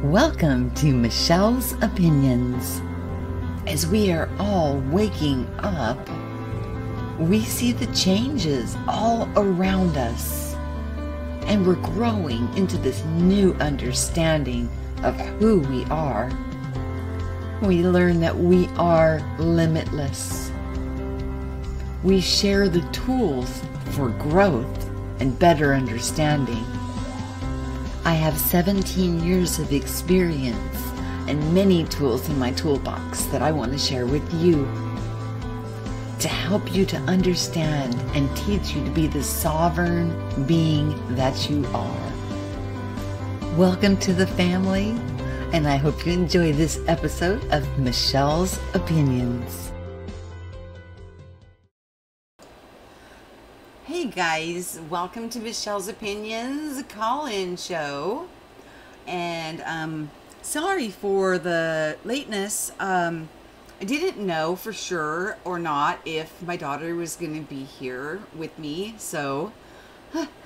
Welcome to Michelle's Opinions. As we are all waking up, we see the changes all around us, and we're growing into this new understanding of who we are. We learn that we are limitless. We share the tools for growth and better understanding. I have 17 years of experience and many tools in my toolbox that I want to share with you to help you to understand and teach you to be the sovereign being that you are. Welcome to the family, and I hope you enjoy this episode of Michelle's Opinions. Hey guys, welcome to Michelle's Opinions call-in show. And sorry for the lateness. I didn't know for sure or not if my daughter was going to be here with me, so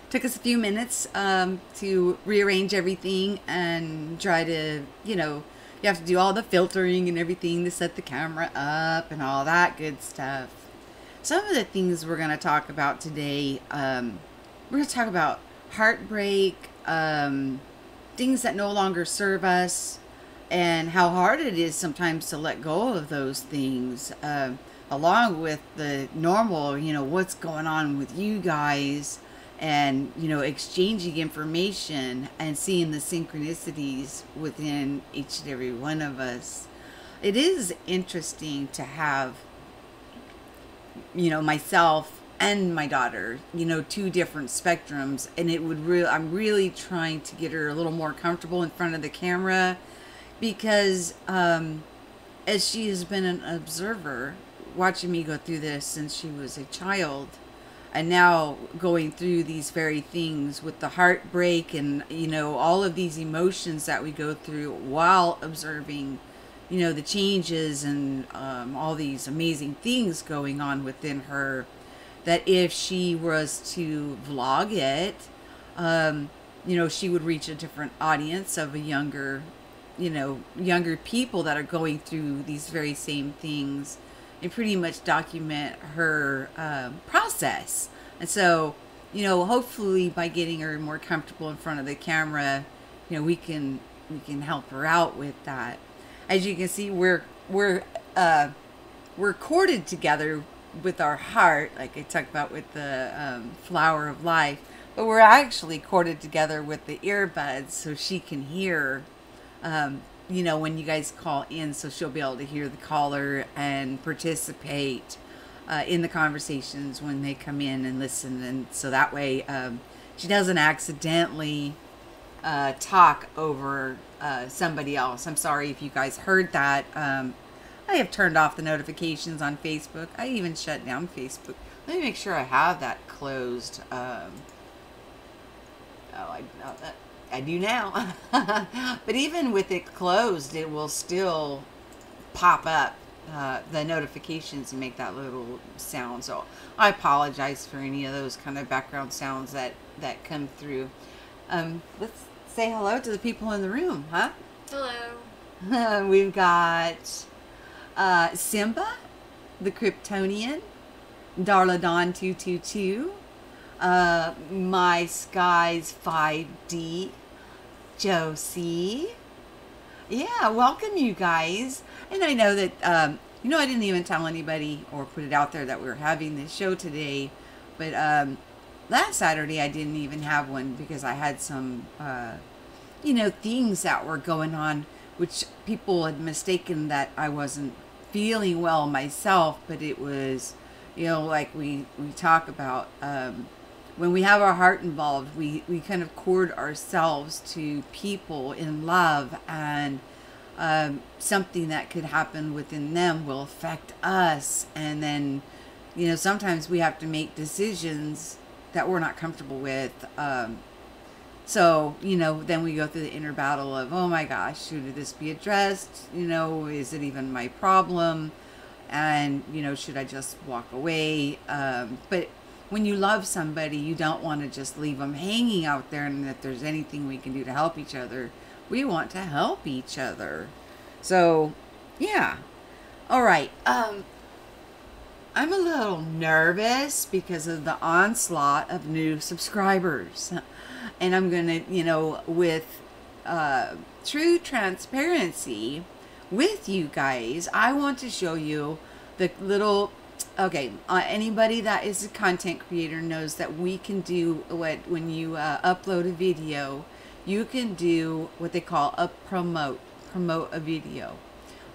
took us a few minutes to rearrange everything and try to, you have to do all the filtering and everything to set the camera up and all that good stuff. Some of the things we're going to talk about today, we're going to talk about heartbreak, things that no longer serve us, and how hard it is sometimes to let go of those things, along with the normal, what's going on with you guys, and, exchanging information and seeing the synchronicities within each and every one of us. It is interesting to have myself and my daughter, two different spectrums, and I'm really trying to get her a little more comfortable in front of the camera because as she has been an observer watching me go through this since she was a child, and now going through these very things with the heartbreak and all of these emotions that we go through while observing the changes and all these amazing things going on within her, that if she was to vlog it, she would reach a different audience of a younger people that are going through these very same things and pretty much document her process. And so, hopefully by getting her more comfortable in front of the camera, we can help her out with that. As you can see, we're corded together with our heart, like I talked about with the flower of life, but we're actually corded together with the earbuds so she can hear, when you guys call in, so she'll be able to hear the caller and participate in the conversations when they come in and listen, and so that way she doesn't accidentally talk over somebody else. I'm sorry if you guys heard that. I have turned off the notifications on Facebook. I even shut down Facebook. Let me make sure I have that closed. I do now. But even with it closed, it will still pop up the notifications and make that little sound. So I apologize for any of those kind of background sounds that come through. Let's say hello to the people in the room, huh? Hello. We've got Simba, the Kryptonian, Darla Dawn 222, My Skies 5D, Josie. Yeah, welcome you guys. And I know that I didn't even tell anybody or put it out there that we were having this show today, but last Saturday I didn't even have one because I had some things that were going on, which people had mistaken that I wasn't feeling well myself, but it was, like we talk about, when we have our heart involved, we kind of cord ourselves to people in love, and something that could happen within them will affect us, and then sometimes we have to make decisions that we're not comfortable with. So, then we go through the inner battle of, oh my gosh, should this be addressed? Is it even my problem? And, should I just walk away? But when you love somebody, you don't want to just leave them hanging out there, and that there's anything we can do to help each other. We want to help each other. So, yeah. All right. I'm a little nervous because of the onslaught of new subscribers. And I'm going to, with true transparency with you guys, I want to show you the little, anybody that is a content creator knows that we can do when you upload a video, you can do what they call a promote a video.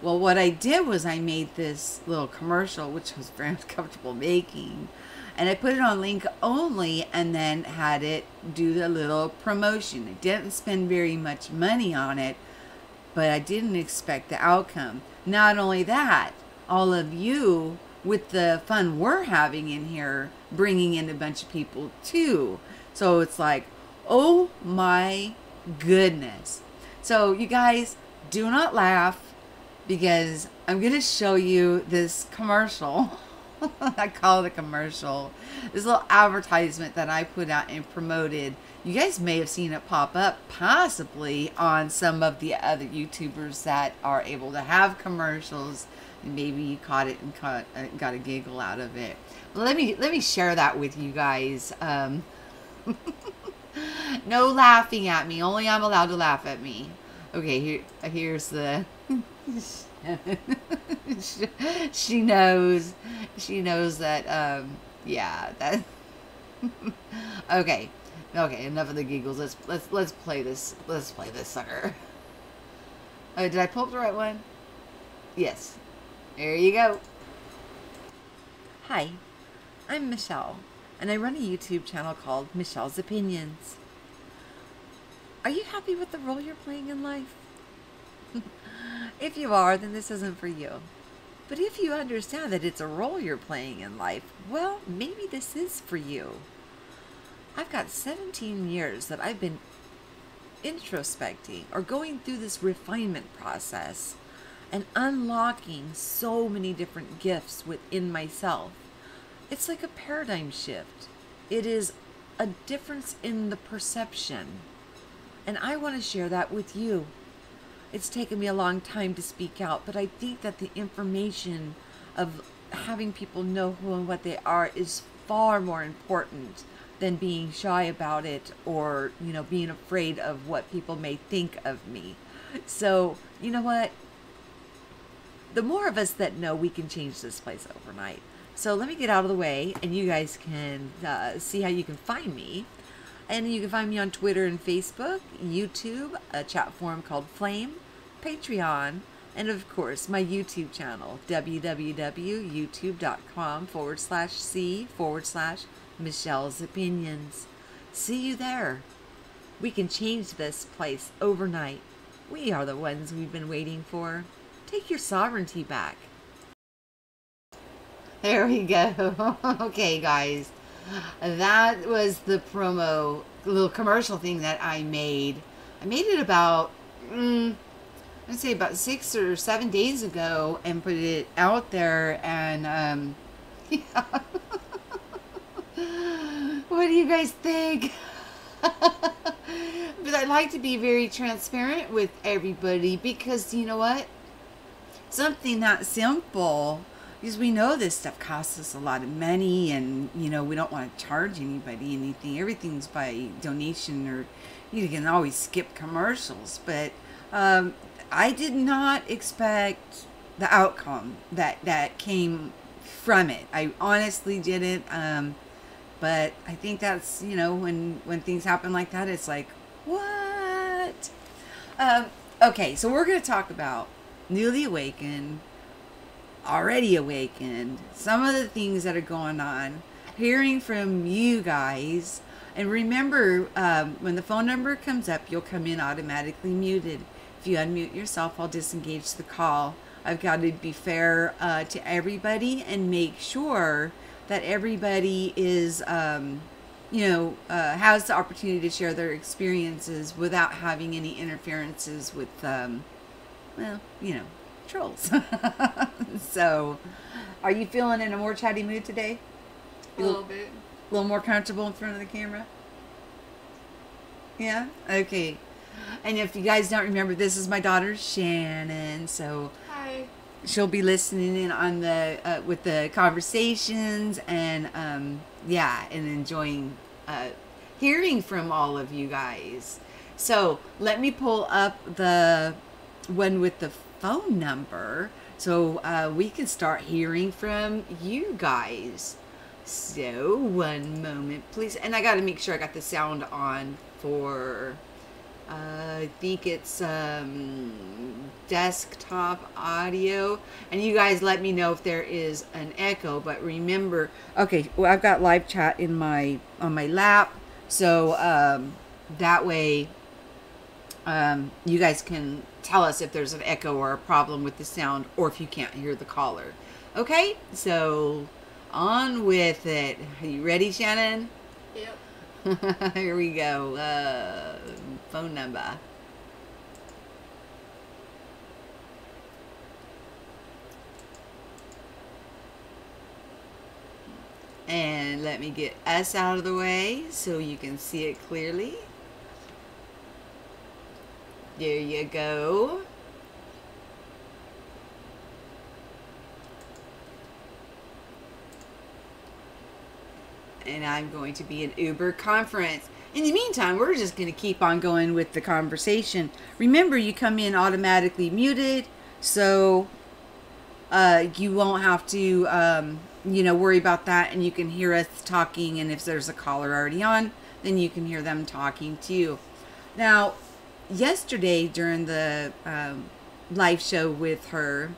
Well, what I did was I made this little commercial, which was very uncomfortable making, and I put it on link only and then had it do the little promotion. I didn't spend very much money on it, but I didn't expect the outcome. Not only that, all of you, with the fun we're having in here, bringing in a bunch of people too. So it's like, oh my goodness. So you guys, do not laugh, because I'm going to show you this commercial. I call it a commercial. This little advertisement that I put out and promoted. You guys may have seen it pop up possibly on some of the other YouTubers that are able to have commercials. And maybe you caught it and got a giggle out of it. But let me share that with you guys. No laughing at me. Only I'm allowed to laugh at me. Okay, here's the... she knows that yeah, that okay, enough of the giggles. Let's play this sucker. Oh, did I pull up the right one? Yes, there you go. Hi, I'm Michelle, and I run a YouTube channel called Michelle's Opinions. Are you happy with the role you're playing in life? If you are, then this isn't for you. But if you understand that it's a role you're playing in life, well, maybe this is for you. I've got 17 years that I've been introspecting or going through this refinement process and unlocking so many different gifts within myself. It's like a paradigm shift. It is a difference in the perception. And I want to share that with you. It's taken me a long time to speak out, but I think that the information of having people know who and what they are is far more important than being shy about it or, being afraid of what people may think of me. So, you know what? The more of us that know, we can change this place overnight. So let me get out of the way and you guys can see how you can find me. And you can find me on Twitter and Facebook, YouTube, a chat forum called Flame, Patreon, and of course my YouTube channel, www.youtube.com/C/Michelle's Opinions. See you there. We can change this place overnight. We are the ones we've been waiting for. Take your sovereignty back. There we go. Okay, guys. That was the promo, little commercial thing that I made. I made it about, I'd say about 6 or 7 days ago and put it out there. And, yeah. What do you guys think? But I like to be very transparent with everybody because, you know what? Something that simple, because we know this stuff costs us a lot of money and, we don't want to charge anybody anything. Everything's by donation, or you can always skip commercials. But I did not expect the outcome that came from it. I honestly didn't. But I think that's, when things happen like that, it's like, what? Okay, so we're going to talk about newly awakened, already awakened, some of the things that are going on, hearing from you guys. And remember, when the phone number comes up, you'll come in automatically muted. If you unmute yourself, I'll disengage the call. I've got to be fair to everybody and make sure that everybody is, has the opportunity to share their experiences without having any interferences with, trolls. So, are you feeling in a more chatty mood today? A little bit. A little more comfortable in front of the camera? Yeah? Okay. And if you guys don't remember, this is my daughter Shannon. So Hi. she'll be listening in on the with the conversations and yeah, and enjoying hearing from all of you guys. So let me pull up the one with the phone number so we can start hearing from you guys. So one moment, please. And I got to make sure I got the sound on for. I think it's desktop audio, and you guys let me know if there is an echo. But remember, okay, well, I've got live chat in my on my lap, so that way you guys can tell us if there's an echo or a problem with the sound, or if you can't hear the caller. Okay, so on with it. Are you ready, Shannon? Yep. Here we go. Phone number. And let me get S out of the way so you can see it clearly. There you go. And I'm going to be an Uber conference. In the meantime, we're just going to keep on going with the conversation. Remember, you come in automatically muted, so you won't have to, worry about that, and you can hear us talking, and if there's a caller already on, then you can hear them talking too. Now, yesterday during the live show with her,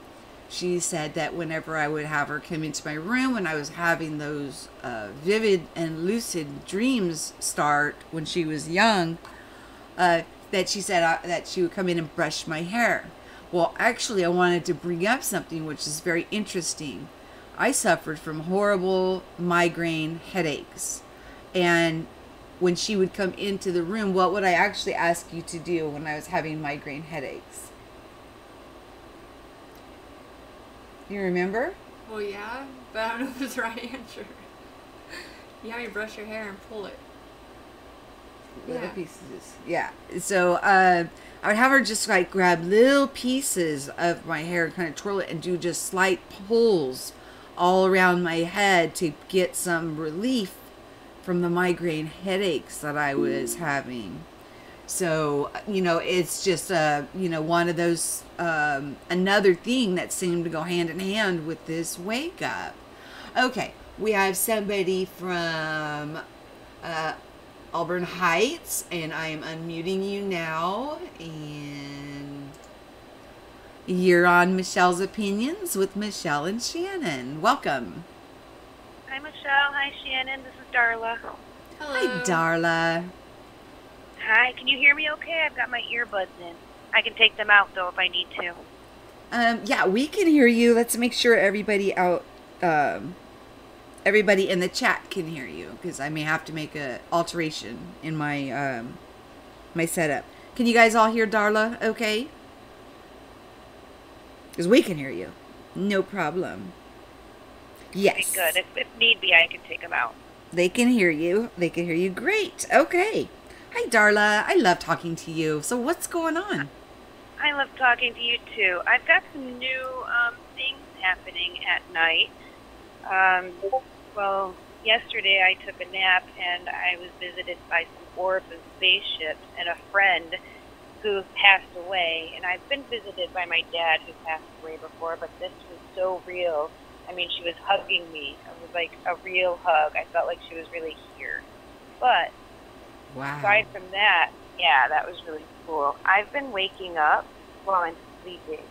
she said that whenever I would have her come into my room when I was having those vivid and lucid dreams start when she was young, that she said that she would come in and brush my hair. Well, actually, I wanted to bring up something which is very interesting. I suffered from horrible migraine headaches. And when she would come into the room, what would I actually ask you to do when I was having migraine headaches? You remember? Well, yeah, but I don't know if it's the right answer. You have you brush your hair and pull it. Little pieces. Yeah. So I would have her just like grab little pieces of my hair and kind of twirl it and do just slight pulls all around my head to get some relief from the migraine headaches that I was having. So, it's just, one of those, another thing that seemed to go hand in hand with this wake up. Okay, we have somebody from Auburn Heights, and I am unmuting you now. And you're on Michelle's Opinions with Michelle and Shannon. Welcome. Hi, Michelle. Hi, Shannon. This is Darla. Hello. Hi, Darla. Hi, can you hear me okay? I've got my earbuds in. I can take them out, though, if I need to. Yeah, we can hear you. Let's make sure everybody out, everybody in the chat can hear you, because I may have to make a alteration in my, my setup. Can you guys all hear Darla okay? Because we can hear you. No problem. Yes. Okay, good. If need be, I can take them out. They can hear you. They can hear you. Great. Okay. Hi, Darla. I love talking to you. So what's going on? I love talking to you, too. I've got some new things happening at night. Well, yesterday I took a nap, and I was visited by some orphan spaceships and a friend who passed away. And I've been visited by my dad, who passed away before, but this was so real. I mean, she was hugging me. It was like a real hug. I felt like she was really here. But Wow. aside from that, yeah, that was really cool. I've been waking up while I'm sleeping.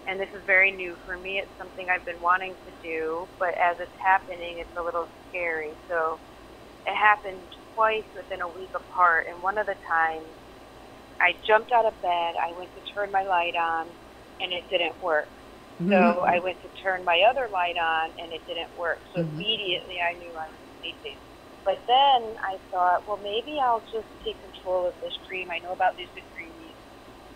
And this is very new for me. It's something I've been wanting to do, but as it's happening, it's a little scary. So it happened twice within a week apart. And one of the times, I jumped out of bed, I went to turn my light on, and it didn't work. So I went to turn my other light on, and it didn't work. So immediately I knew I was sleeping. But then I thought, well, maybe I'll just take control of this dream. I know about lucid dreaming.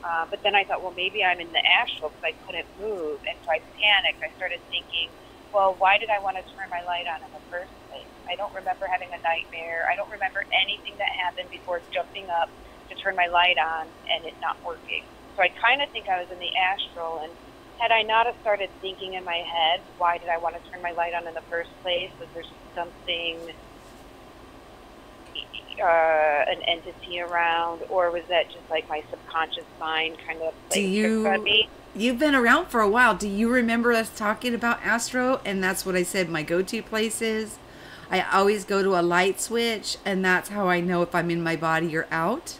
But then I thought, well, maybe I'm in the astral because I couldn't move. And so I panicked. I started thinking, well, why did I want to turn my light on in the first place? I don't remember having a nightmare. I don't remember anything that happened before jumping up, to turn my light on and it not working. So I kind of think I was in the astral, and had I not have started thinking in my head, why did I want to turn my light on in the first place? Was there something, an entity around, or was that just like my subconscious mind kind of like tripped on me? You've been around for a while. Do you remember us talking about Astro? And that's what I said my go-to place is. I always go to a light switch, and that's how I know if I'm in my body or out.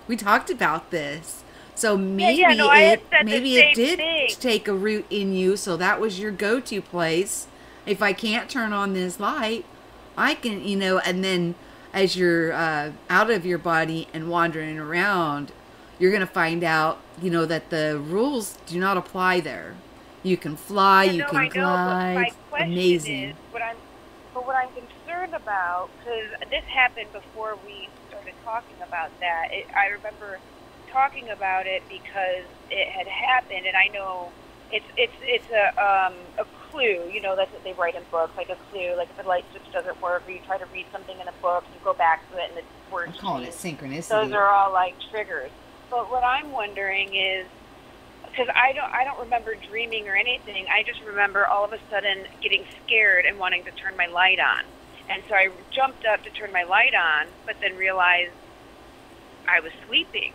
We talked about this. So maybe it did take a root in you, so that was your go-to place. If I can't turn on this light, I can, and then as you're out of your body and wandering around, you're going to find out, that the rules do not apply there. You can fly, you can glide. Amazing. What I'm concerned about, because this happened before we started talking about that. I remember talking about it because it had happened, and I know it's a clue. That's what they write in books, like a clue. Like if the light switch doesn't work, or you try to read something in a book, you go back to it, and the words. I'm calling it synchronicity. Those are all like triggers. But what I'm wondering is, because I don't remember dreaming or anything. I just remember all of a sudden getting scared and wanting to turn my light on, and so I jumped up to turn my light on, but then realized I was sleeping.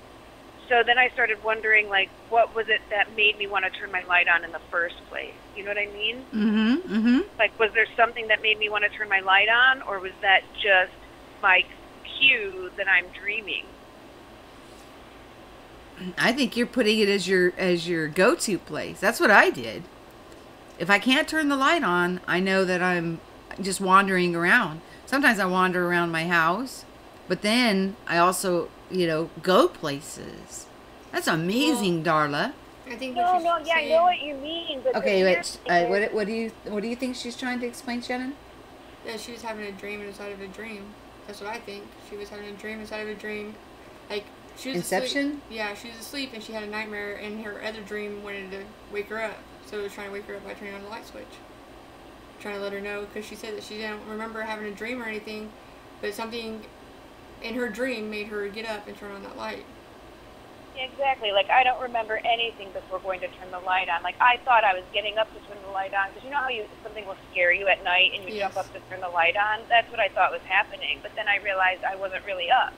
So then I started wondering, like, what was it that made me want to turn my light on in the first place? You know what I mean? Mm-hmm. Mm-hmm. Like, was there something that made me want to turn my light on, or was that just my cue that I'm dreaming? I think you're putting it as your go-to place. That's what I did. If I can't turn the light on, I know that I'm just wandering around. Sometimes I wander around my house, but then I also go places. That's amazing, Darla. I think I know what you mean. But okay, what do you think she's trying to explain, Shannon? Yeah, she was having a dream inside of a dream. That's what I think. She was having a dream inside of a dream. Like, she was Inception? asleep. Yeah, she was asleep and she had a nightmare, and her other dream wanted to wake her up. So it was trying to wake her up by turning on the light switch. Trying to let her know, because she said that she didn't remember having a dream or anything, but something in her dream made her get up and turn on that light. Exactly. Like, I don't remember anything before going to turn the light on. Like, I thought I was getting up to turn the light on, because you know how something will scare you at night and you jump up to turn the light on? That's what I thought was happening. But then I realized I wasn't really up.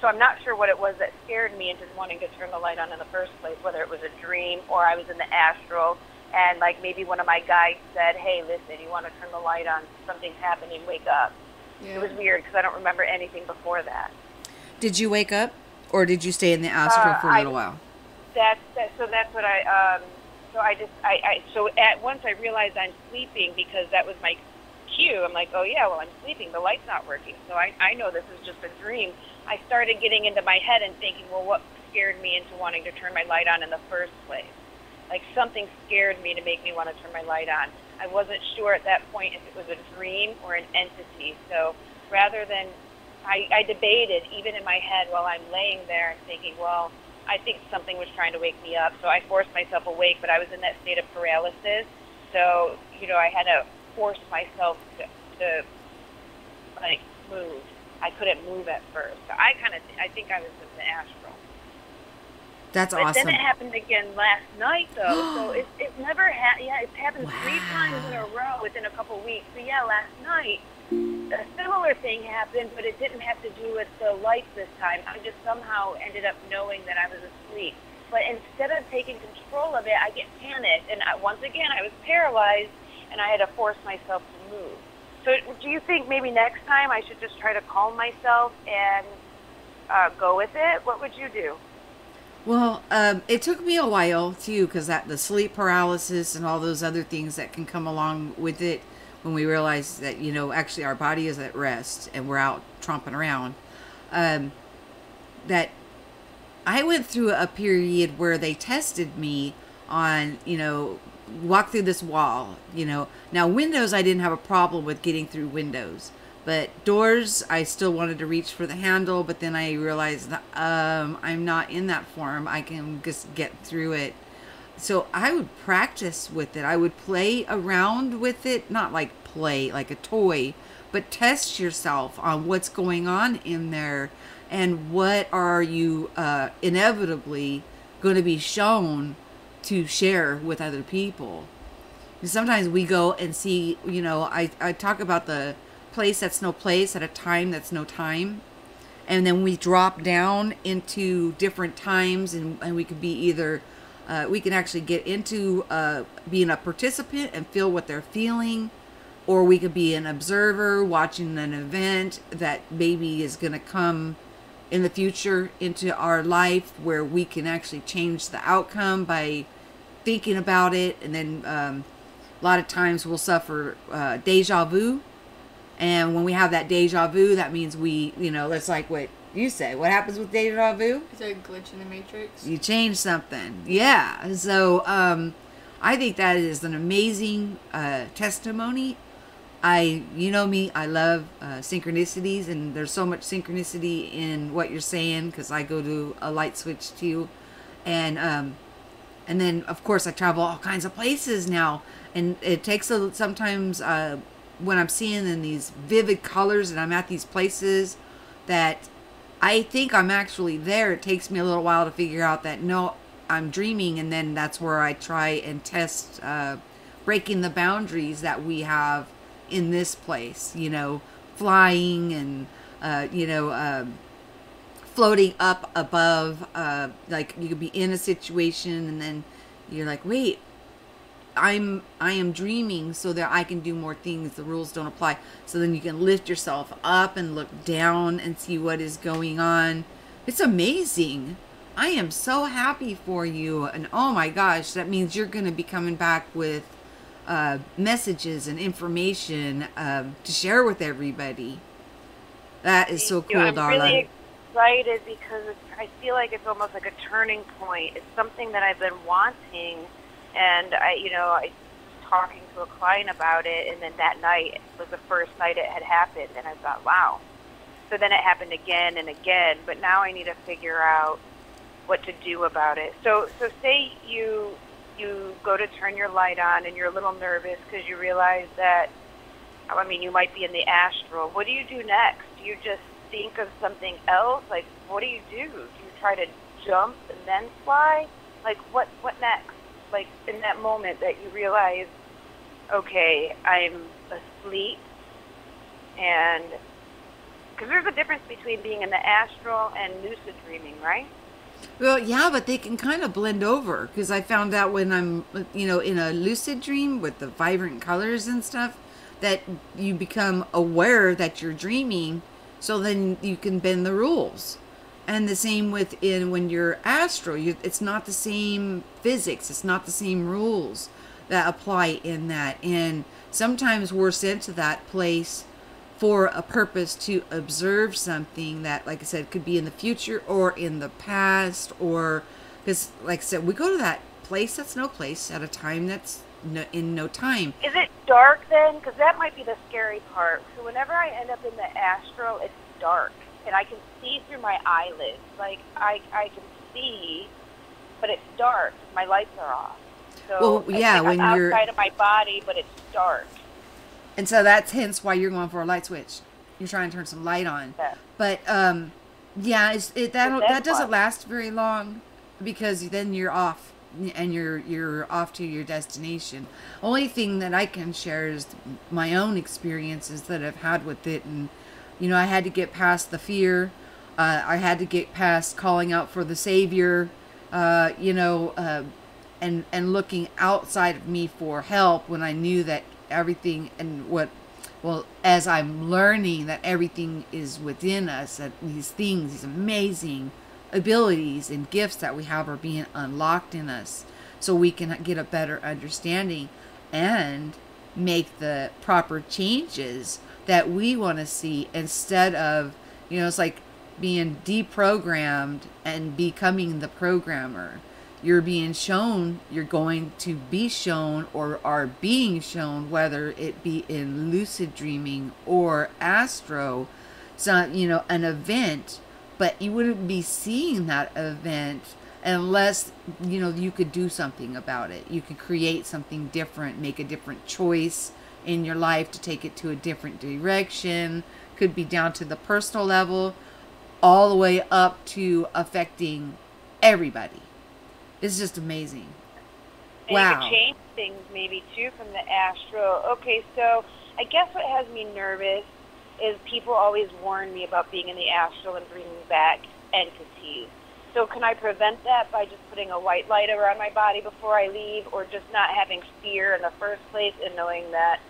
So I'm not sure what it was that scared me into wanting to turn the light on in the first place, whether it was a dream or I was in the astral, and like maybe one of my guides said, hey, listen, you want to turn the light on, something's happening, wake up. Yeah. It was weird because I don't remember anything before that. Did you wake up, or did you stay in the astral for a little while? So that's what once I realized I'm sleeping, because that was my cue. I'm like, oh yeah, well, I'm sleeping, the light's not working, so I know this is just a dream. I started getting into my head and thinking, well, what scared me into wanting to turn my light on in the first place? Like, something scared me to make me want to turn my light on. I wasn't sure at that point if it was a dream or an entity. So rather than, I debated even in my head while I'm laying there thinking, well, I think something was trying to wake me up. So I forced myself awake, but I was in that state of paralysis. So, I had to force myself to like, move. I couldn't move at first. So I think I was in the astral. That's but awesome. Then it happened again last night, though. So it's never it's happened 3 times in a row within a couple weeks. So yeah, last night a similar thing happened, but it didn't have to do with the lights this time. I just somehow ended up knowing that I was asleep. But instead of taking control of it, I get panicked, and once again I was paralyzed, and I had to force myself to move. So do you think maybe next time I should just try to calm myself and go with it? What would you do? Well, it took me a while, too, because the sleep paralysis and all those other things that can come along with it when we realize that, actually our body is at rest and we're out tromping around, that I went through a period where they tested me on, walk through this wall, Now, windows, I didn't have a problem with getting through windows. But doors, I still wanted to reach for the handle, but then I realized that I'm not in that form. I can just get through it. So I would practice with it. I would play around with it, not like play like a toy, but test yourself on what's going on in there and what are you inevitably going to be shown to share with other people. Sometimes we go and see, I talk about the place that's no place at a time that's no time. And then we drop down into different times, and we could be either, we can actually get into being a participant and feel what they're feeling, or we could be an observer watching an event that maybe is going to come in the future into our life where we can actually change the outcome by thinking about it. And then a lot of times we'll suffer deja vu. And when we have that deja vu, that means we, that's like what you say. What happens with deja vu? It's a glitch in the matrix. You change something. Yeah. So I think that is an amazing testimony. You know me, I love synchronicities, and there's so much synchronicity in what you're saying because I go to a light switch too. And then, of course, I travel all kinds of places now. And it takes sometimes... when I'm seeing in these vivid colors and I'm at these places that I think I'm actually there, it takes me a little while to figure out that no, I'm dreaming. And then that's where I try and test breaking the boundaries that we have in this place, flying and floating up above, like you could be in a situation and then you're like, wait, I am dreaming so that I can do more things. The rules don't apply. So then you can lift yourself up and look down and see what is going on. It's amazing. I am so happy for you. And oh my gosh, that means you're going to be coming back with messages and information to share with everybody. That is so cool, I'm Darla. Really excited because I feel like it's almost like a turning point. It's something that I've been wanting. And I was talking to a client about it, and then that night was the first night it had happened, and I thought, wow. So then it happened again and again, but now I need to figure out what to do about it. So say you go to turn your light on, and you're a little nervous because you realize that, you might be in the astral. What do you do next? Do you just think of something else? Like, what do? Do you try to jump and then fly? Like, what next? Like, in that moment that you realize, okay, I'm asleep, and because there's a difference between being in the astral and lucid dreaming, right? Well, yeah, but they can kind of blend over, because I found out when I'm, in a lucid dream with the vibrant colors and stuff, that you become aware that you're dreaming, so then you can bend the rules. And the same when you're astral, it's not the same physics, it's not the same rules that apply in that. And sometimes we're sent to that place for a purpose to observe something that, like I said, could be in the future or in the past, or because, like I said, we go to that place that's no place at a time that's in no time. Is it dark then? Because that might be the scary part. So whenever I end up in the astral, it's dark. And I can see through my eyelids. Like, I can see, but it's dark. My lights are off. So well, yeah, when I'm you're outside of my body, but it's dark. And so that's hence why you're going for a light switch. You're trying to turn some light on. Yeah. But, yeah, that doesn't last very long, because then you're off. And you're off to your destination. Only thing that I can share is my own experiences that I've had with it. And I had to get past the fear. I had to get past calling out for the Savior, and looking outside of me for help when I knew that everything as I'm learning that everything is within us, that these amazing abilities and gifts that we have are being unlocked in us, so we can get a better understanding and make the proper changes that we want to see, instead of, it's like being deprogrammed and becoming the programmer. You're being shown, you're going to be shown, or are being shown, whether it be in lucid dreaming or astro, so, an event, but you wouldn't be seeing that event unless, you could do something about it. You could create something different, make a different choice, in your life to take it to a different direction. Could be down to the personal level, all the way up to affecting everybody. It's just amazing. And Wow. you can change things maybe too from the astral. Okay, so I guess what has me nervous is people always warn me about being in the astral and bringing back entities. So can I prevent that by just putting a white light around my body before I leave, or just not having fear in the first place and knowing that,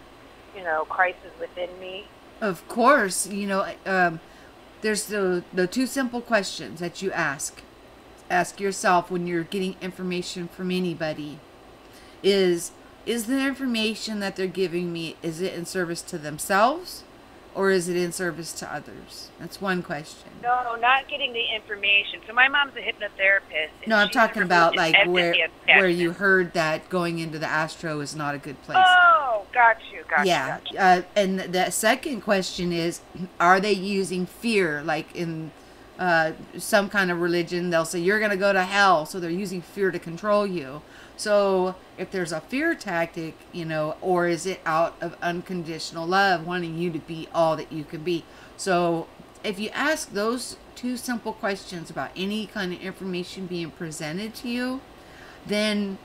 you know, Christ is within me? Of course, you know, there's the two simple questions that you ask. Ask yourself when you're getting information from anybody. Is the information that they're giving me, is it in service to themselves, or is it in service to others? That's one question. No, not getting the information. So my mom's a hypnotherapist. No, I'm she's talking a about religious like where entity. you heard that going into the astro is not a good place. Oh, got you. Yeah. And the second question is, are they using fear? Like in some kind of religion, they'll say you're going to go to hell. So they're using fear to control you. So if there's a fear tactic, you know, or is it out of unconditional love, wanting you to be all that you can be? So if you ask those two simple questions about any kind of information being presented to you, then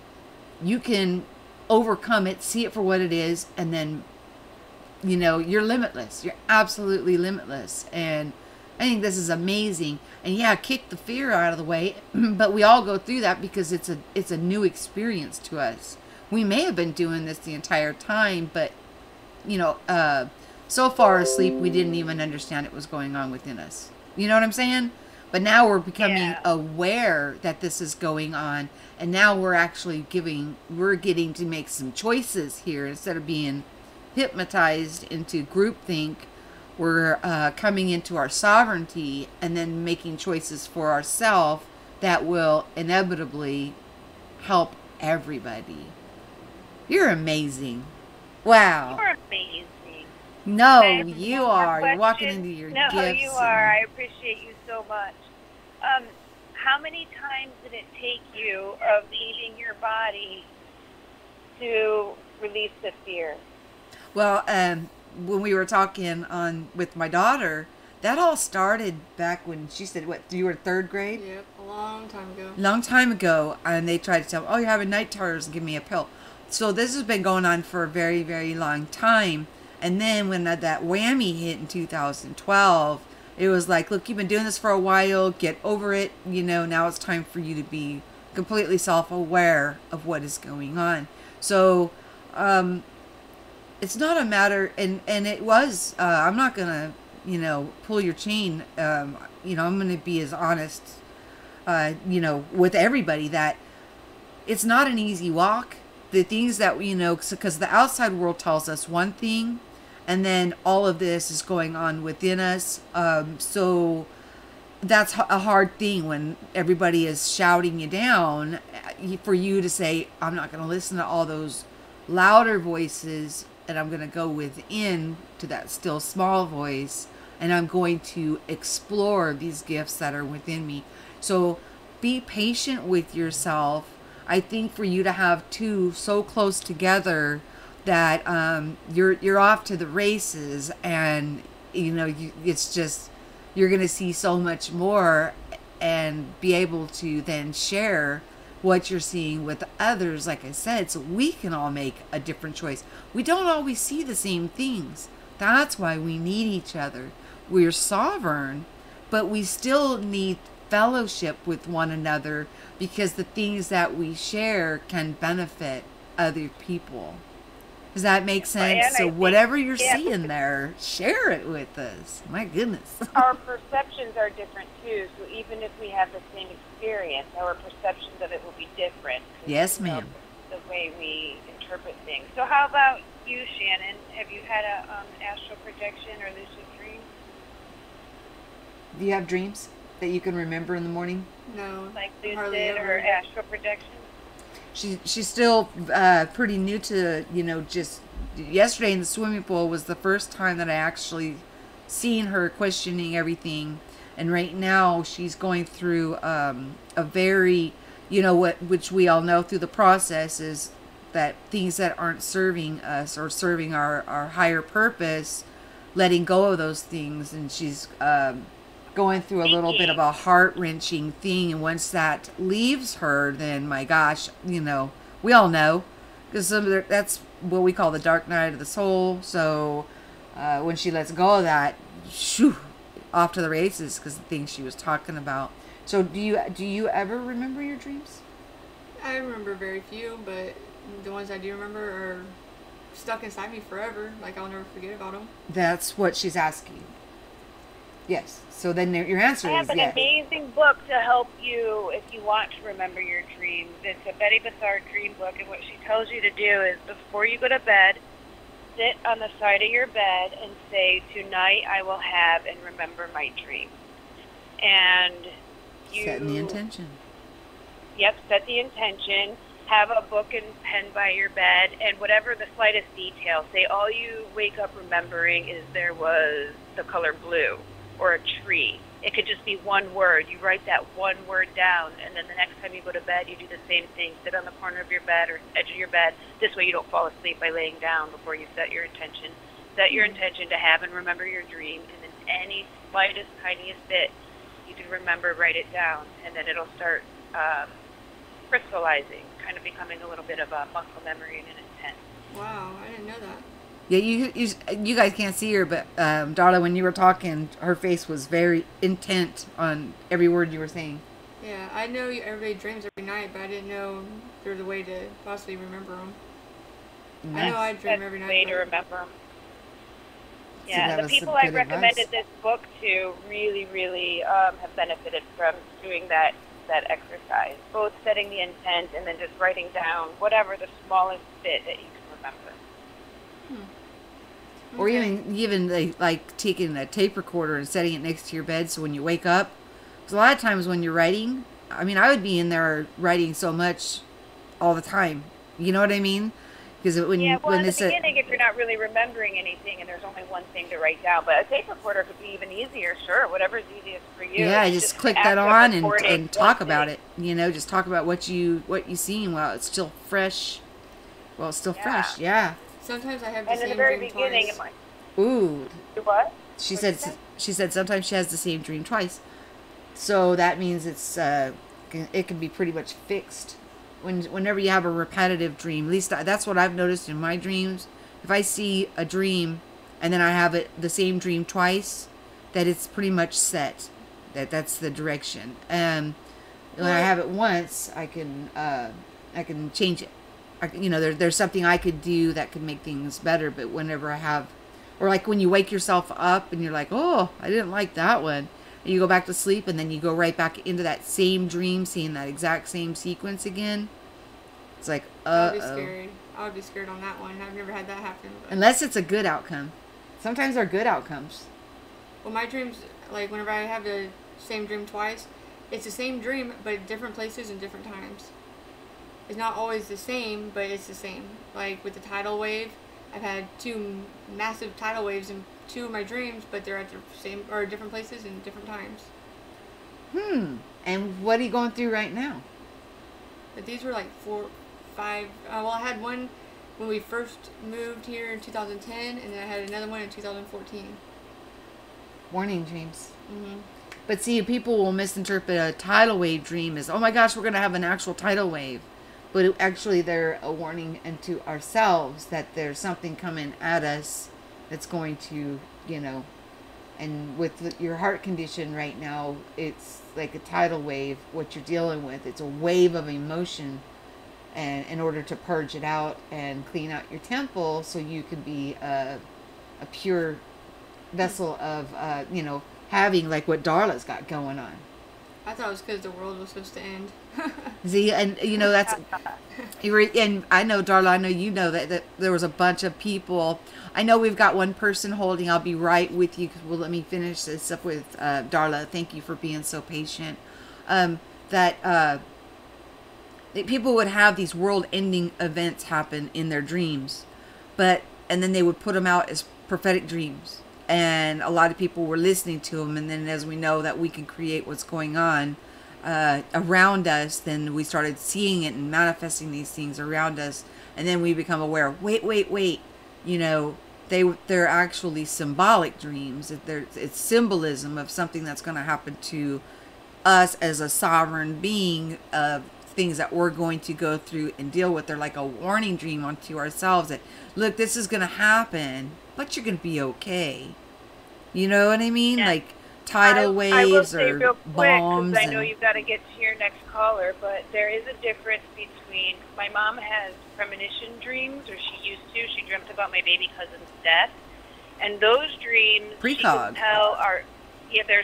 you can overcome it, see it for what it is, and then, you know, you're limitless. You're absolutely limitless. And I think this is amazing. And yeah, kick the fear out of the way, but we all go through that because it's a new experience to us. We may have been doing this the entire time, but, you know, so far asleep we didn't even understand it was going on within us. You know what I'm saying? But now we're becoming aware that this is going on, and now we're actually getting to make some choices here instead of being hypnotized into groupthink. We're coming into our sovereignty and then making choices for ourselves that will inevitably help everybody. You're amazing. Wow. You're amazing. No, Okay, you one more are. You're walking question. into your No, gifts. you are. I appreciate you so much. How many times did it take you of leaving your body to release the fear? Well, when we were talking with my daughter, that all started back when she said, what, you were third grade? Yep, a long time ago. Long time ago, and they tried to tell me, oh, you're having night terrors, give me a pill. So this has been going on for a very, very long time. And then when that whammy hit in 2012, it was like, look, you've been doing this for a while, get over it. You know, now it's time for you to be completely self-aware of what is going on. So it's not a matter, and it was, I'm not going to, you know, pull your chain. You know, I'm going to be as honest, you know, with everybody that it's not an easy walk. The things that, you know, because the outside world tells us one thing, and then all of this is going on within us. So that's a hard thing when everybody is shouting you down, for you to say, I'm not going to listen to all those louder voices, and I'm going to go within to that still small voice, and I'm going to explore these gifts that are within me. So be patient with yourself. I think for you to have two so close together that you're off to the races, and you know, it's just, you're going to see so much more and be able to then share what you're seeing with others, like I said, so we can all make a different choice. We don't always see the same things. That's why we need each other. We're sovereign, but we still need fellowship with one another, because the things that we share can benefit other people. Does that make sense? So whatever you're seeing there, share it with us. My goodness. Our perceptions are different too, so even if we have the same experience, our perceptions of it will be different. Yes, ma'am. The way we interpret things. So how about you, Shannon? Have you had an astral projection or lucid dream? Do you have dreams that you can remember in the morning? No. Like lucid or astral projection? She's still pretty new to, you know, just yesterday in the swimming pool was the first time that I actually seen her questioning everything. And right now she's going through a very, you know, which we all know through the process is that things that aren't serving us or serving our higher purpose, letting go of those things. And she's going through a little bit of a heart-wrenching thing. And once that leaves her, then my gosh, you know, we all know, because that's what we call the dark night of the soul. So when she lets go of that, shoo, off to the races, because the things she was talking about. So do you ever remember your dreams? I remember very few, but the ones I do remember are stuck inside me forever. Like, I'll never forget about them. That's what she's asking. Yes. So then your answer I have is an yes. amazing book to help you if you want to remember your dreams. It's a Betty Bassard dream book, and what she tells you to do is before you go to bed, sit on the side of your bed and say, "Tonight I will have and remember my dream." And you Setting the intention. Yep, set the intention. Have a book and pen by your bed, and whatever the slightest detail, say all you wake up remembering is there was the color blue or a tree. It could just be one word. You write that one word down, and then the next time you go to bed, you do the same thing. Sit on the corner of your bed or edge of your bed. This way you don't fall asleep by laying down before you set your intention. Set your intention to have and remember your dream, and then any slightest, tiniest bit you can remember, write it down, and then it'll start crystallizing, kind of becoming a little bit of a muscle memory and an intent. Wow, I didn't know that. Yeah, you guys can't see her, but Darla, when you were talking, her face was very intent on every word you were saying. Yeah, I know everybody dreams every night, but I didn't know there's a way to possibly remember them. I know I dream every night. Way to remember them. So Yeah, the people I recommended this book to really, really have benefited from doing that exercise, both setting the intent and then just writing down whatever the smallest bit that you can remember. Or even like taking a tape recorder and setting it next to your bed, so when you wake up, because a lot of times when you're writing, I mean, I would be in there writing so much all the time. You know what I mean? Because when in when the it's beginning, if you're not really remembering anything and there's only one thing to write down, but a tape recorder could be even easier. Sure, whatever's easiest for you. yeah, just click that on and talk about it. You know, just talk about what you seen while it's still fresh. Well, it's still fresh. Yeah. Sometimes I have the and same in the very dream beginning, twice. Ooh. What? She said sometimes she has the same dream twice. So that means it can be pretty much fixed. Whenever you have a repetitive dream, at least that's what I've noticed in my dreams. If I see a dream and then I have the same dream twice, that it's pretty much set. That's the direction. And when I have it once, I can change it. There's something I could do that could make things better. But whenever I have, or like when you wake yourself up and you're like, oh, I didn't like that one. And you go back to sleep and then you go right back into that same dream, seeing that exact same sequence again. It's like, I would be scared on that one. I've never had that happen. But. Unless it's a good outcome. Sometimes they're good outcomes. Well, my dreams, like whenever I have the same dream twice, it's the same dream, but different places and different times. It's not always the same, but it's the same. Like with the tidal wave, I've had two massive tidal waves in two of my dreams, but they're at the same or different places and different times. And what are you going through right now? But these were like 4, 5. Well, I had one when we first moved here in 2010, and then I had another one in 2014. Warning dreams. Mm-hmm. But see, people will misinterpret a tidal wave dream as, oh my gosh, we're going to have an actual tidal wave. But actually, they're a warning into ourselves that there's something coming at us that's going to, and with your heart condition right now, it's like a tidal wave, what you're dealing with. It's a wave of emotion, and in order to purge it out and clean out your temple so you can be a pure vessel of, having like what Darla's got going on. I thought it was because the world was supposed to end. See, and that's, and I know, Darla, I know you know that there was a bunch of people. I know we've got one person holding. I'll be right with you. Well, let me finish this up with Darla. Thank you for being so patient. That people would have these world-ending events happen in their dreams, and then they would put them out as prophetic dreams. And a lot of people were listening to them, and then as we know that we can create what's going on around us, then we started seeing it and manifesting these things around us. And then we become aware, wait, you know, they're actually symbolic dreams. It's symbolism of something that's going to happen to us as a sovereign being, of things that we're going to go through and deal with. They're like a warning dream onto ourselves that, look, this is going to happen, but you're going to be okay. You know what I mean? Yeah. Like tidal I will waves say or real quick, bombs. because I know you've got to get to your next caller, but there is a difference between, my mom has premonition dreams, or she used to. She dreamt about my baby cousin's death, and those dreams, she can tell are, they're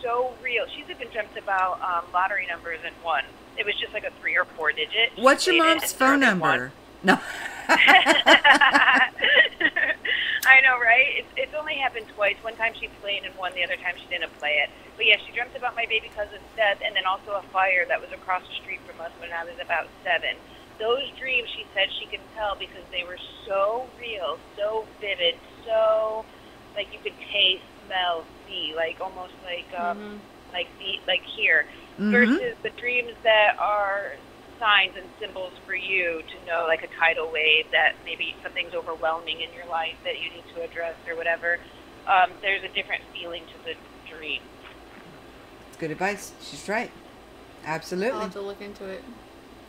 so real. She's even dreamt about lottery numbers and won. It was just like a 3 or 4 digit. What's your mom's phone number? No. I know, right? It's only happened twice. One time she played and won. The other time she didn't play it. But yeah, she dreamt about my baby cousin's death, and then also a fire that was across the street from us when I was about 7. Those dreams, she said she could tell because they were so real, so vivid, so like you could taste, smell, see, like almost like like here. Versus the dreams that are signs and symbols for you to know, like a tidal wave, that maybe something's overwhelming in your life that you need to address or whatever. There's a different feeling to the dream. It's good advice. She's right. Absolutely. I'll have to look into it.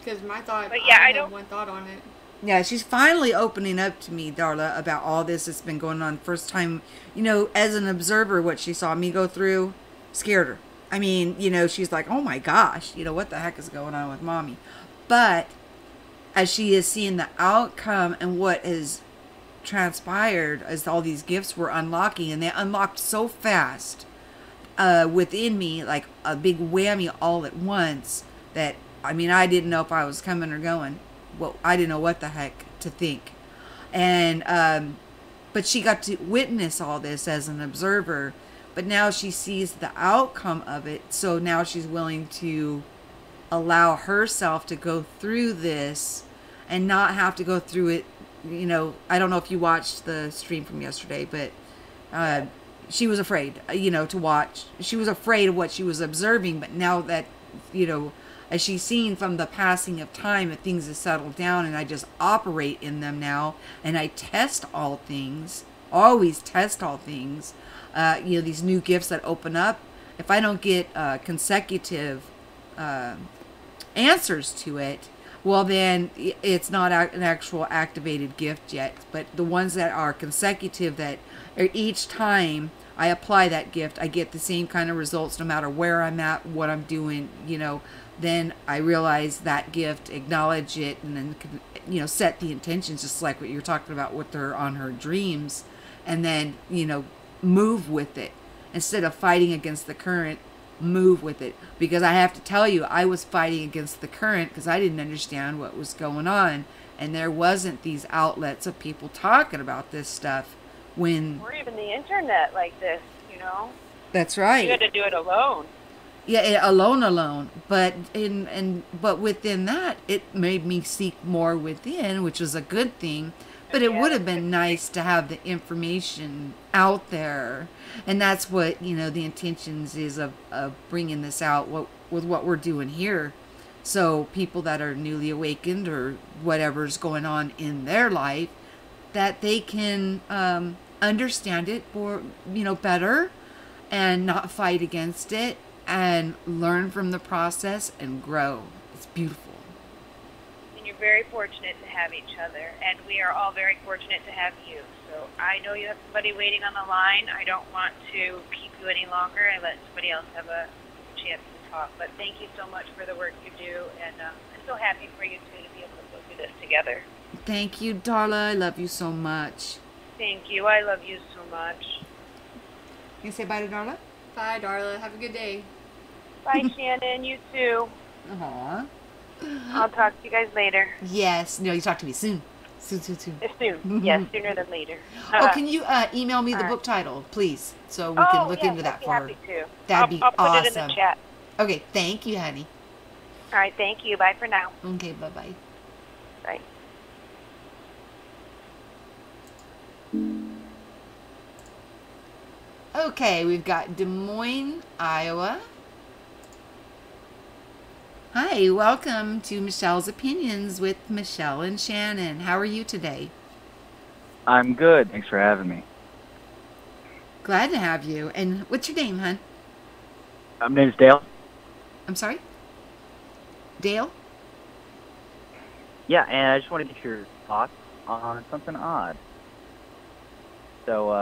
Because my thought, but yeah, I have one thought on it. Yeah, she's finally opening up to me, Darla, about all this that's been going on. First time, you know, as an observer, what she saw me go through scared her. I mean, you know, she's like, oh my gosh, you know, what the heck is going on with mommy? But as she is seeing the outcome and what has transpired as all these gifts were unlocking, and they unlocked so fast within me, like a big whammy all at once, that, I mean, I didn't know if I was coming or going. Well, I didn't know what the heck to think. And, but she got to witness all this as an observer. But now she sees the outcome of it, so now she's willing to allow herself to go through this and not have to go through it. You know, I don't know if you watched the stream from yesterday, but she was afraid, you know, to watch. She was afraid of what she was observing, but now that, you know, as she's seen from the passing of time, that things have settled down, and I just operate in them now, and I test all things, always test all things. You know, these new gifts that open up, if I don't get consecutive answers to it, well, then it's not an actual activated gift yet. But the ones that are consecutive, that are each time I apply that gift, I get the same kind of results no matter where I'm at, what I'm doing, you know, then I realize that gift, acknowledge it, and then, you know, set the intentions, just like what you're talking about with her on her dreams, and then, you know, move with it. Instead of fighting against the current, move with it. Because I have to tell you, I was fighting against the current because I didn't understand what was going on, and there wasn't these outlets of people talking about this stuff when, or even the internet like this, you know. That's right. You had to do it alone. Yeah, alone. But but within that, it made me seek more within, which was a good thing. But it would have been nice to have the information out there. And that's what, you know, the intentions is of bringing this out with what we're doing here. So people that are newly awakened or whatever's going on in their life, that they can understand it or, you know, better, and not fight against it, and learn from the process and grow. It's beautiful. Very fortunate to have each other, and we are all very fortunate to have you. So I know you have somebody waiting on the line. I don't want to keep you any longer and let somebody else have a chance to talk. But thank you so much for the work you do, and I'm so happy for you two to be able to go through this together. Thank you, Darla. I love you so much. Thank you. I love you so much. Can you say bye to Darla? Bye, Darla. Have a good day. Bye, Shannon. You too. Aww. I'll talk to you guys later. Yes. No, you talk to me soon. Soon. Soon. Yes, sooner than later. Oh, can you email me the book title, please, so we can look into that for her? Happy to. That'd be I'll put awesome. it in the chat. Okay, thank you, honey. All right, thank you. Bye for now. Okay, bye-bye. Bye. Okay, we've got Des Moines, Iowa. Hi, welcome to Michelle's Opinions with Michelle and Shannon. How are you today? I'm good. Thanks for having me. Glad to have you. And what's your name, hon? My name's Dale. I'm sorry? Dale? Yeah, and I just wanted to get your thoughts on something odd. So,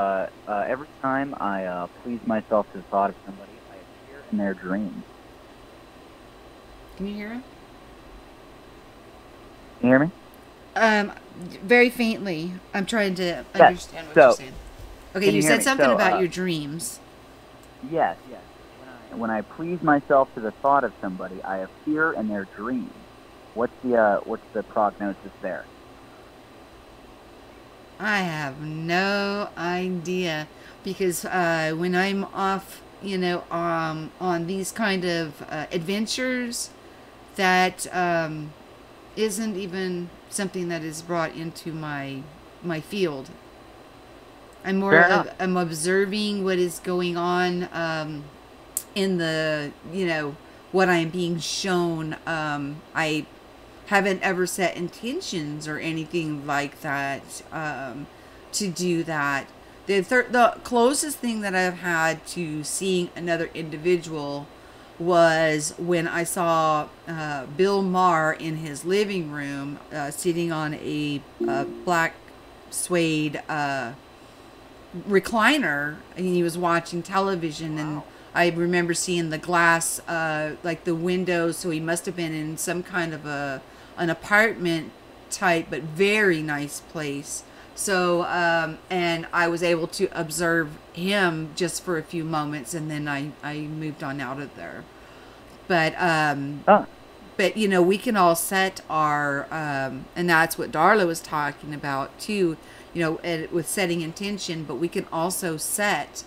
every time I please myself to the thought of somebody, I appear in their dreams. Can you hear him? Can you hear me? Very faintly. I'm trying to Yes. understand what you're saying. Okay, Can you you hear said me? something So, about your dreams. Yes. When I please myself to the thought of somebody, I appear in their dreams. What's the prognosis there? I have no idea because when I'm off, on these kind of adventures, that isn't even something that is brought into my field. I'm more Fair of enough. I'm observing what is going on in the what I'm being shown. I haven't ever set intentions or anything like that to do that. The closest thing that I've had to seeing another individual was when I saw Bill Maher in his living room sitting on a black suede recliner, and he was watching television. And I remember seeing the glass, like the windows, so he must have been in some kind of an apartment type, but very nice place. So, and I was able to observe him just for a few moments, and then I moved on out of there. But, but we can all set our, and that's what Darla was talking about too, with setting intention, but we can also set,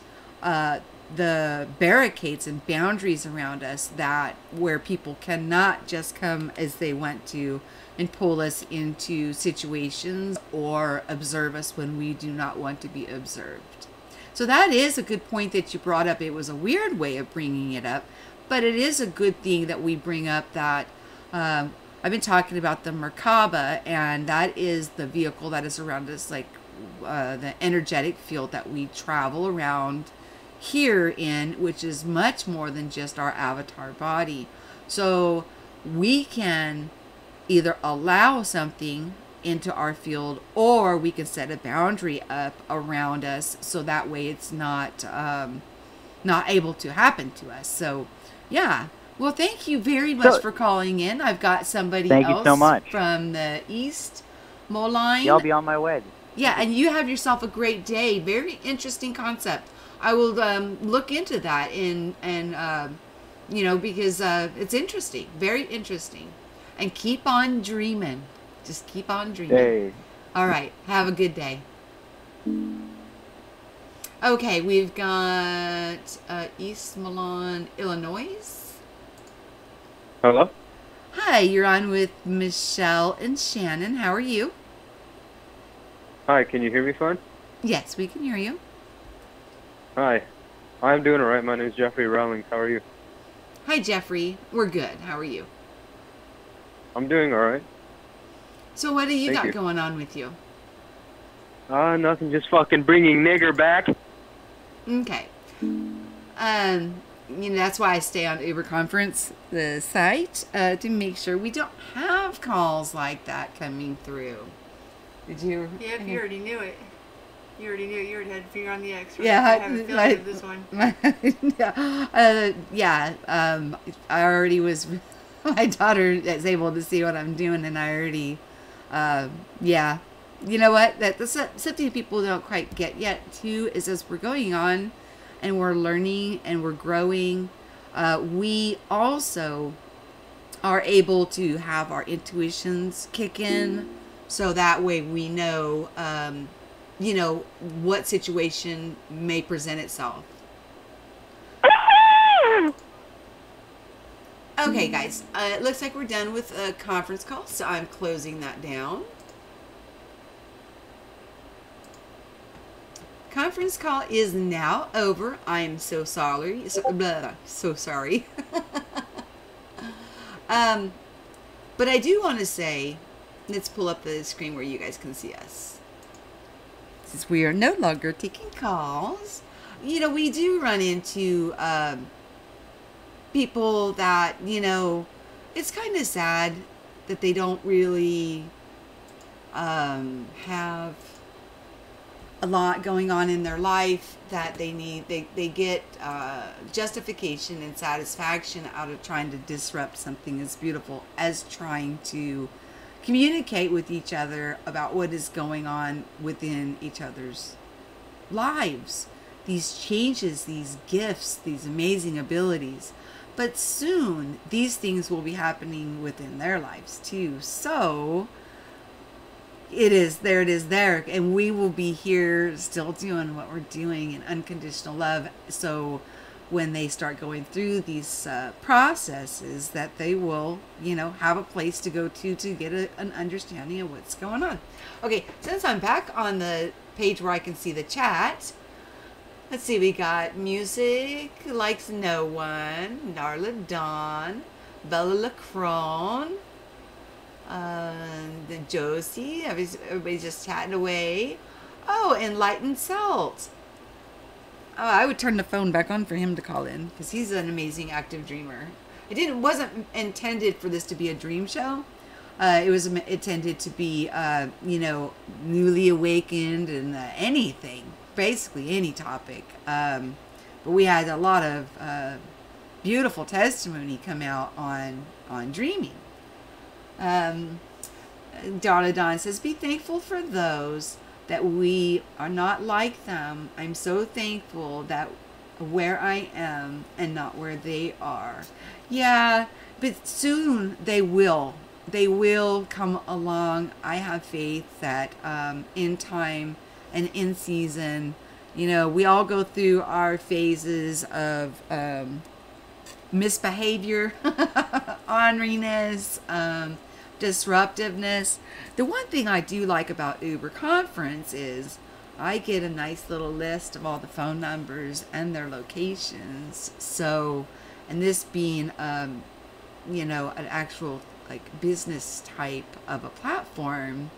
the barricades and boundaries around us, that where people cannot just come as they want to and pull us into situations or observe us when we do not want to be observed. So that is a good point that you brought up. It was a weird way of bringing it up, but it is a good thing that we bring up that I've been talking about the Merkaba, and that is the vehicle that is around us, like the energetic field that we travel around here in, which is much more than just our avatar body. So we can either allow something into our field, or we can set a boundary up around us so that way it's not able to happen to us. So yeah, well, thank you very much for calling in. I've got somebody Thank else you so much. from the East Moline. Yeah, I'll be on my way. Yeah, and you have yourself a great day. Very interesting concept. I will look into that and because it's interesting, very interesting. And keep on dreaming. Just keep on dreaming. Hey. All right. Have a good day. Okay, we've got East Milan, Illinois. Hello? Hi, you're on with Michelle and Shannon. How are you? Hi, can you hear me fine? Yes, we can hear you. Hi. I'm doing alright. My name is Jeffrey Rowling. How are you? Hi, Jeffrey. We're good. How are you? I'm doing alright. So what do you Thank got you. going on with you? Nothing. Just fucking bringing nigger back. Okay. That's why I stay on Uber Conference, the site, to make sure we don't have calls like that coming through. Did you? Yeah, if you already knew it. You already knew it. You already had your finger on the X. Right? Yeah, I have a feeling of this one. I already was. My daughter is able to see what I'm doing, and I already, You know what? That's something people don't quite get yet, too, is as we're going on and we're learning and we're growing, we also are able to have our intuitions kick in, so that way we know, what situation may present itself. Okay, guys, it looks like we're done with a conference call, so I'm closing that down. Conference call is now over. I am so sorry. So sorry. But I do want to say, let's pull up the screen where you guys can see us. Since we are no longer taking calls, you know, we do run into people that, you know, it's kind of sad that they don't really have a lot going on in their life, that they get justification and satisfaction out of trying to disrupt something as beautiful as trying to communicate with each other about what is going on within each other's lives. These changes, these gifts, these amazing abilities. But soon these things will be happening within their lives too. So it is there, and we will be here still doing what we're doing in unconditional love. So when they start going through these processes, that they will, you know, have a place to go to get an understanding of what's going on. Okay, since I'm back on the page where I can see the chat, let's see, we got Music Likes No One, Darla Dawn, Bella Lacron, the Josie, everybody's just chatting away. Oh, Enlightened Salt. Oh, I would turn the phone back on for him to call in, because he's an amazing active dreamer. Wasn't intended for this to be a dream show. It was intended to be, you know, newly awakened and anything, basically any topic. But we had a lot of beautiful testimony come out on dreaming. Donna Don says, be thankful for those that we are not like them. I'm so thankful that where I am and not where they are. Yeah, but soon they will come along. I have faith that in time and in season, you know, we all go through our phases of misbehavior, orneriness, disruptiveness. The one thing I do like about Uber Conference is I get a nice little list of all the phone numbers and their locations. So, and this being, you know, an actual like business type of a platform,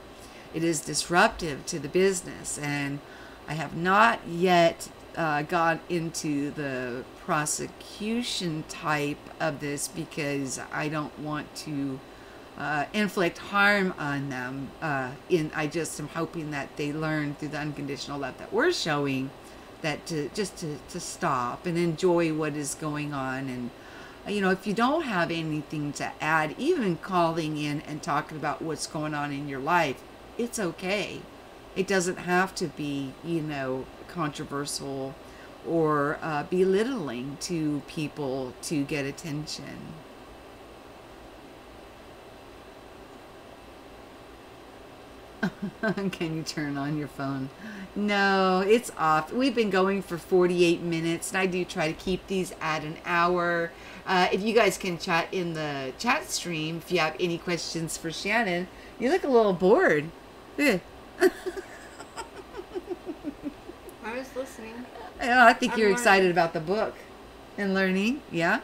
it is disruptive to the business. And I have not yet got into the prosecution type of this, because I don't want to inflict harm on them. I just am hoping that they learn through the unconditional love that we're showing, that to stop and enjoy what is going on. And you know, if you don't have anything to add, even calling in and talking about what's going on in your life, it's okay. It doesn't have to be, you know, controversial or belittling to people to get attention. Can you turn on your phone? No, it's off. We've been going for 48 minutes, and I do try to keep these at an hour. If you guys can chat in the chat stream, if you have any questions for Shannon. You look a little bored. I was listening. I think you're excited about the book and learning, yeah?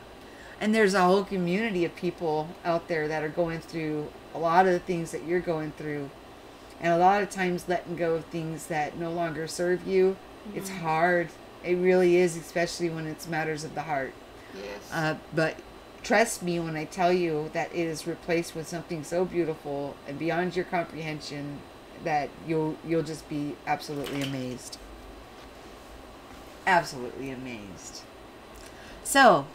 And there's a whole community of people out there that are going through a lot of the things that you're going through. And a lot of times letting go of things that no longer serve you, it's hard. It really is, especially when it's matters of the heart. Yes. But trust me when I tell you that it is replaced with something so beautiful and beyond your comprehension that you'll just be absolutely amazed. Absolutely amazed. So,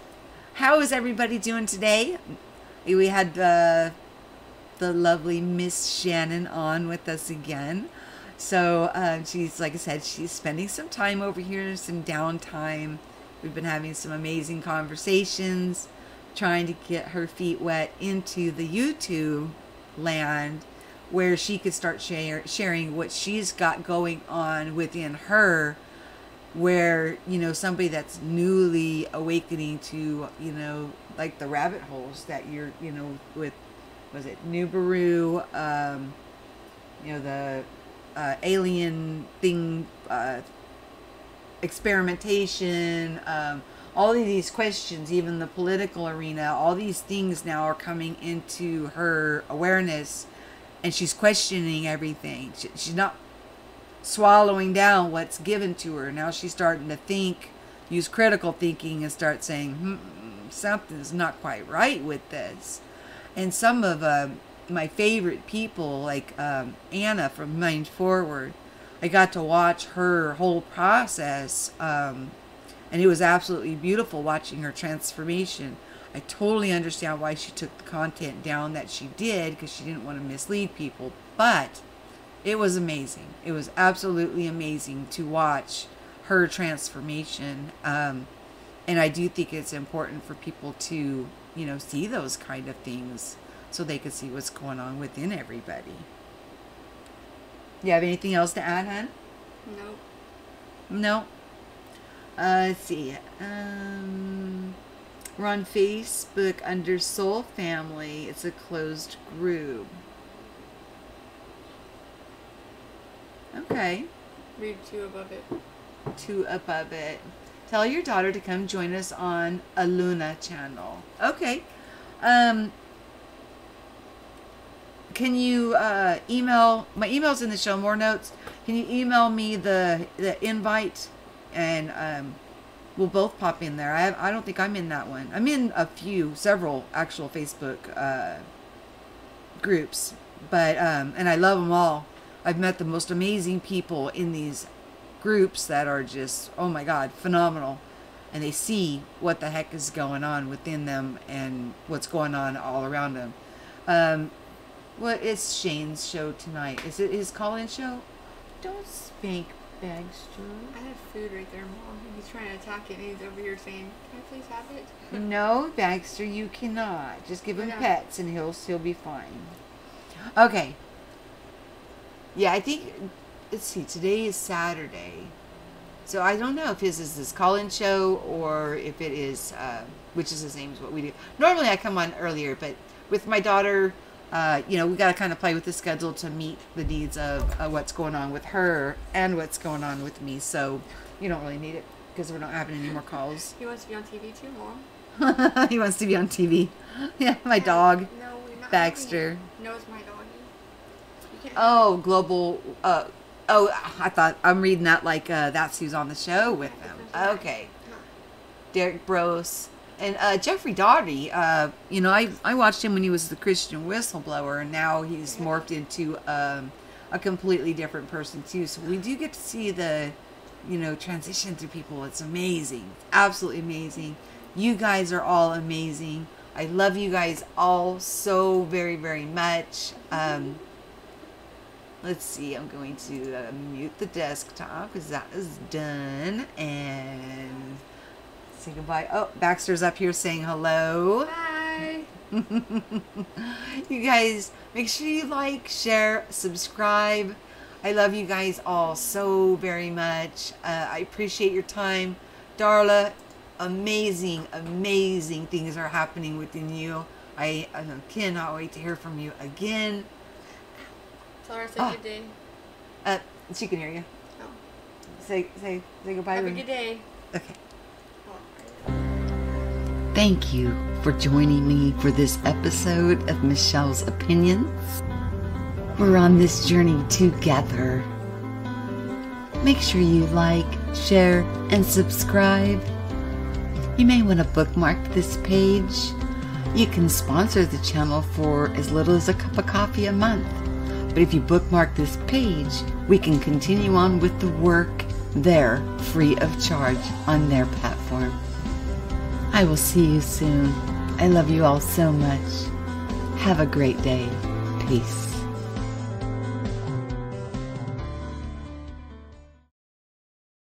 how is everybody doing today? We had the lovely Miss Shannon on with us again. So she's, like I said, she's spending some time over here, some downtime. We've been having some amazing conversations, trying to get her feet wet into the YouTube land, where she could start sharing what she's got going on within her, where, you know, somebody that's newly awakening to, you know, like the rabbit holes that you're, you know, with, was it Nibiru, you know, the alien thing, experimentation, all of these questions, even the political arena, all these things now are coming into her awareness, and she's questioning everything. She's not swallowing down what's given to her. Now she's starting to think, use critical thinking, and start saying, something's not quite right with this. And some of my favorite people, like Anna from Mind Forward, I got to watch her whole process, and it was absolutely beautiful watching her transformation. I totally understand why she took the content down that she did, because she didn't want to mislead people. But it was amazing. It was absolutely amazing to watch her transformation. And I do think it's important for people to, you know, see those kind of things so they can see what's going on within everybody. You have anything else to add, hon? Nope. No. Let's see. We're on Facebook under Soul Family. It's a closed group. Okay. Read 2 above it. 2 above it. Tell your daughter to come join us on a Luna channel. Okay. Can you email, my email's in the show more notes. Can you email me the invite, and we'll both pop in there. I don't think I'm in that one. I'm in several actual Facebook groups, but and I love them all. I've met the most amazing people in these groups that are just, oh my God, phenomenal. And they see what the heck is going on within them and what's going on all around them. What is Shane's show tonight? Is it his call-in show? Don't spank Bagster. I have food right there, Mom. He's trying to attack it, and he's over here saying, "Can I please have it?" No, Bagster, you cannot. Just give him Yeah. pets, and he'll be fine. Okay. Yeah, I think, let's see, today is Saturday. So I don't know if his is this call-in show or if it is, which is the same as what we do. Normally I come on earlier, but with my daughter, you know, we got to kind of play with the schedule to meet the needs of what's going on with her and what's going on with me. So you don't really need it because we're not having any more calls. He wants to be on TV too, Mom. He wants to be on TV. Yeah, my dog, No, we're not. Baxter. No, it's my doggy. You can't Oh, global. I thought I'm reading that like that's who's on the show with them. Okay, Derek Bros and Jeffrey Daugherty. You know, I watched him when he was the Christian whistleblower, and now he's morphed into a completely different person too. So we do get to see the, you know, transition through people. It's amazing, absolutely amazing. You guys are all amazing. I love you guys all so very, very much. Let's see, I'm going to mute the desktop because that is done. And say goodbye. Oh, Baxter's up here saying hello. Bye. You guys, make sure you like, share, subscribe. I love you guys all so very much. I appreciate your time. Darla, amazing, amazing things are happening within you. I cannot wait to hear from you again. Tell her I said good day. She can hear you. Oh. Say goodbye. Have a good day. Okay. Oh. Thank you for joining me for this episode of Michelle's Opinions. We're on this journey together. Make sure you like, share, and subscribe. You may want to bookmark this page. You can sponsor the channel for as little as a cup of coffee a month. But if you bookmark this page, we can continue on with the work there, free of charge, on their platform. I will see you soon. I love you all so much. Have a great day. Peace.